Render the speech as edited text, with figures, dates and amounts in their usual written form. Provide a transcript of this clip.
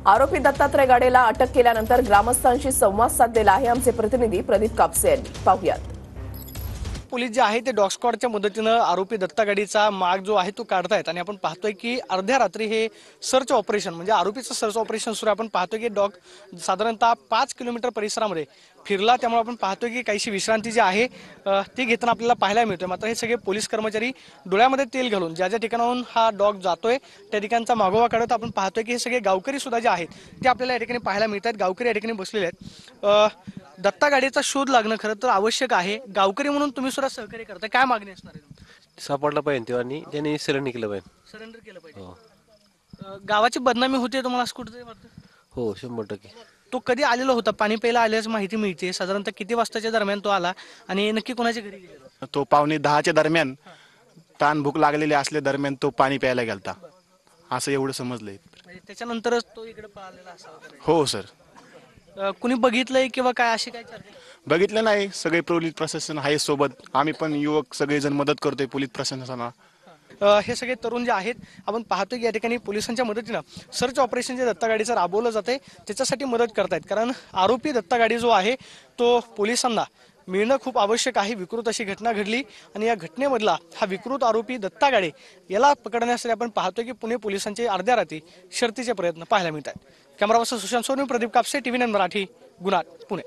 आरोपी दत्तात्रय गाडेला अटक केल्यानंतर ग्रामस्थांशी संवाद साधलेला आहे आमचे प्रतिनिधी प्रदीप कापसे यांनी। पाहूयात। पोलीस जे आहे ते डॉग स्क्वॉडच्या मदतीनं आरोपी दत्ता गाडीचा माग जो आहे तो काढतायत आणि आपण पाहतोय की अर्ध्या रात्री हे सर्च ऑपरेशन म्हणजे आरोपीचं सर्च ऑपरेशन सुरू आहे। आपण पाहतोय की डॉग साधारणतः 5 किलोमीटर परिसरामध्ये फिरला, त्यामुळे आपण पाहतोय की काहीशी विश्रांती जी आहे ती घेताना आपल्याला पाहायला मिळतोय। मात्र हे सगळे पोलीस कर्मचारी डोळ्यामध्ये तेल घालून ज्या ज्या ठिकाणाहून हा डॉग जातोय त्या ठिकाणचा मागोवा काढत आपण पाहतोय की हे सगळे गावकरी सुद्धा जे आहेत ते आपल्याला या ठिकाणी पाहायला मिळत आहेत। गावकरी या ठिकाणी बसलेले आहेत। दत्ता गाडीचा शोध लागणं खरं तर आवश्यक आहे। गावकरी म्हणून तुम्ही सुद्धा सहकार्य करताय, काय मागणी असणार आहे? सापडला पाहिजे तो आणि त्याने सरेंडर केलं पाहिजे। सरेंडर केलं पाहिजे। गावाची बदनामी होते तुम्हाला असं कुठेतरी वाटतं? हो 100%। तो कधी आलेला होता? पाणी प्यायला आल्याची माहिती मिळते। साधारणतः किती वाजताच्या दरम्यान तो आला आणि नक्की कोणाच्या घरी गेला? तो 9:45च्या दरम्यान ताण भूक लागलेली असल्या दरम्यान तो पाणी प्यायला गेलता, असं एवढं समजलंय। म्हणजे त्याच्यानंतरच तो इकडे पळालेला असावा? हो सर। कुणी बघितलंय किंवा काय अशी काय चर्चा? बघितलं नाही, सगळे पोलीस प्रशासन आहे सोबत, आम्ही पण युवक सगळेजण मदत करतोय पोलीस प्रशासनाला। हे सगळे तरुण जे आहेत आपण पाहतोय की या ठिकाणी पोलिसांच्या मदतीनं सर्च ऑपरेशन जे दत्ता गाडीचं राबवलं जाते त्याच्यासाठी मदत करतायत। कारण आरोपी दत्ता गाडी जो आहे तो पोलिसांना मिळणं खूप आवश्यक आहे। विकृत अशी घटना घडली आणि या घटनेमधला हा विकृत आरोपी दत्ता गाडे याला पकडण्यासाठी आपण पाहतोय की पुणे पोलिसांचे अर्ध्या रात्री शर्थीचे प्रयत्न पाहायला मिळत आहेत। Camera person Sushant Soni, Pradeep Kapse, TV9 Marathi, गुन्हा, पुणे।